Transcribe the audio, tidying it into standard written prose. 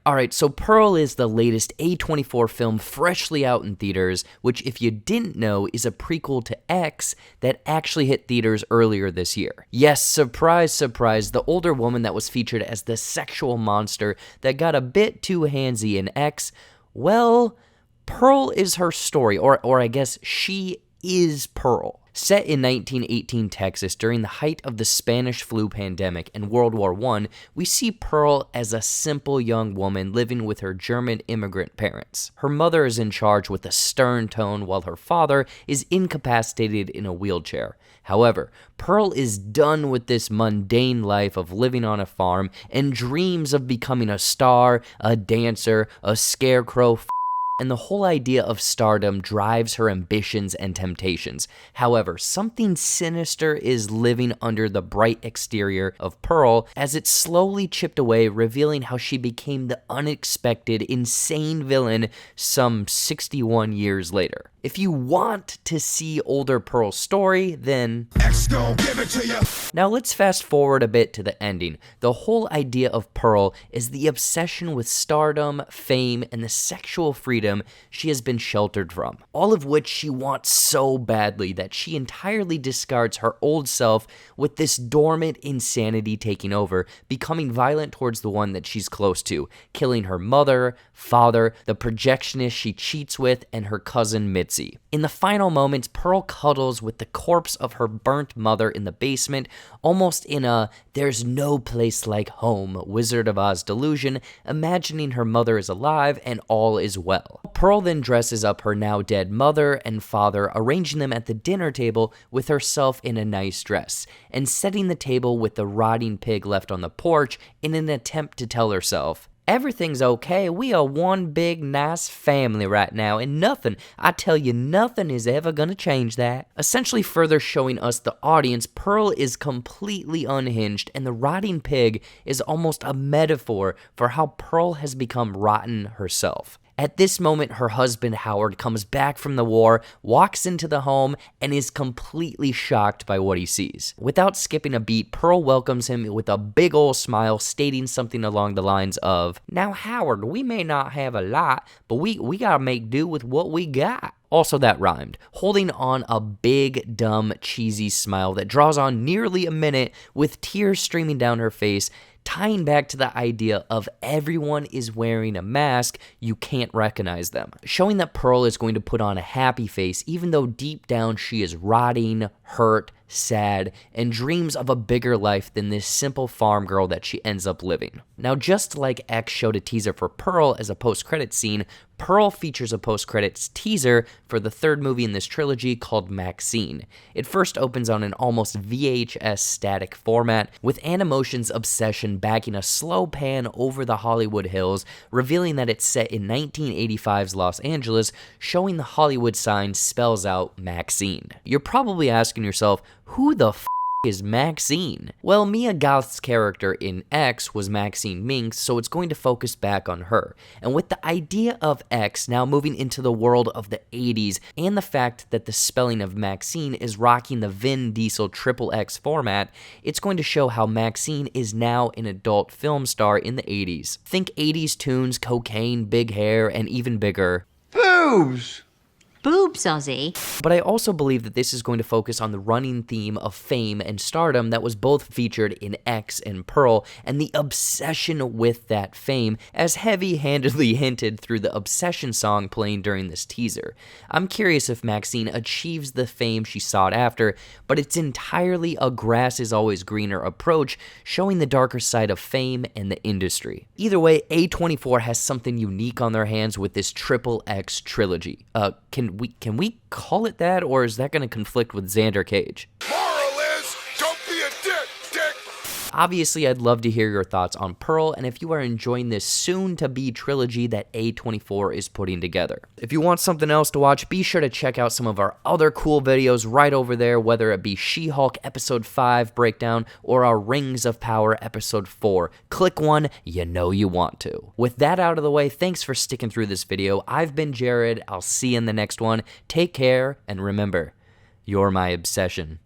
Alright, so Pearl is the latest A24 film freshly out in theaters, which if you didn't know is a prequel to X that actually hit theaters earlier this year. Yes, surprise, surprise, the older woman that was featured as the sexual monster that got a bit too handsy in X, well, Pearl is her story, or I guess she is Pearl. Set in 1918 Texas during the height of the Spanish flu pandemic and World War I, we see Pearl as a simple young woman living with her German immigrant parents. Her mother is in charge with a stern tone while her father is incapacitated in a wheelchair. However, Pearl is done with this mundane life of living on a farm and dreams of becoming a star, a dancer, a scarecrow, and the whole idea of stardom drives her ambitions and temptations. However, something sinister is living under the bright exterior of Pearl as it slowly chipped away, revealing how she became the unexpected, insane villain some 61 years later. If you want to see older Pearl's story, then X gon' give it to you. Now let's fast forward a bit to the ending. The whole idea of Pearl is the obsession with stardom, fame, and the sexual freedom she has been sheltered from, all of which she wants so badly that she entirely discards her old self with this dormant insanity taking over, becoming violent towards the one that she's close to, killing her mother, father, the projectionist she cheats with, and her cousin Mitzi. In the final moments, Pearl cuddles with the corpse of her burnt mother in the basement, almost in a "there's no place like home" Wizard of Oz delusion, imagining her mother is alive and all is well. Pearl then dresses up her now dead mother and father, arranging them at the dinner table with herself in a nice dress, and setting the table with the rotting pig left on the porch in an attempt to tell herself, "Everything's okay, we are one big nice family right now, and nothing, I tell you, nothing is ever gonna change that." Essentially further showing us the audience, Pearl is completely unhinged, and the rotting pig is almost a metaphor for how Pearl has become rotten herself. At this moment, her husband Howard comes back from the war, walks into the home, and is completely shocked by what he sees. Without skipping a beat, Pearl welcomes him with a big ol' smile, stating something along the lines of, "Now Howard, we may not have a lot, but we gotta make do with what we got." Also that rhymed, holding on a big, dumb, cheesy smile that draws on nearly a minute with tears streaming down her face, tying back to the idea of everyone is wearing a mask, you can't recognize them. Showing that Pearl is going to put on a happy face even though deep down she is rotting, hurt, sad, and dreams of a bigger life than this simple farm girl that she ends up living. Now, just like X showed a teaser for Pearl as a post-credits scene, Pearl features a post-credits teaser for the third movie in this trilogy called Maxine. It first opens on an almost VHS static format, with Animotion's Obsession backing a slow pan over the Hollywood Hills, revealing that it's set in 1985's Los Angeles, showing the Hollywood sign spells out Maxine. You're probably asking yourself, who the f is Maxine? Well, Mia Goth's character in X was Maxine Minx, so it's going to focus back on her. And with the idea of X now moving into the world of the 80s, and the fact that the spelling of Maxine is rocking the Vin Diesel XXX format, it's going to show how Maxine is now an adult film star in the 80s. Think 80s tunes, cocaine, big hair, and even bigger boobs! Boobs, Ozzy. But I also believe that this is going to focus on the running theme of fame and stardom that was both featured in X and Pearl, and the obsession with that fame, as heavy-handedly hinted through the Obsession song playing during this teaser. I'm curious if Maxine achieves the fame she sought after, but it's entirely a grass-is-always-greener approach, showing the darker side of fame and the industry. Either way, A24 has something unique on their hands with this Triple X trilogy. Can we call it that, or is that going to conflict with Xander Cage? Moral is, don't be a dick. Obviously, I'd love to hear your thoughts on Pearl, and if you are enjoying this soon-to-be trilogy that A24 is putting together. If you want something else to watch, be sure to check out some of our other cool videos right over there, whether it be She-Hulk Episode 5 breakdown or our Rings of Power Episode 4. Click one, you know you want to. With that out of the way, thanks for sticking through this video. I've been Jared. I'll see you in the next one. Take care, and remember, you're my obsession.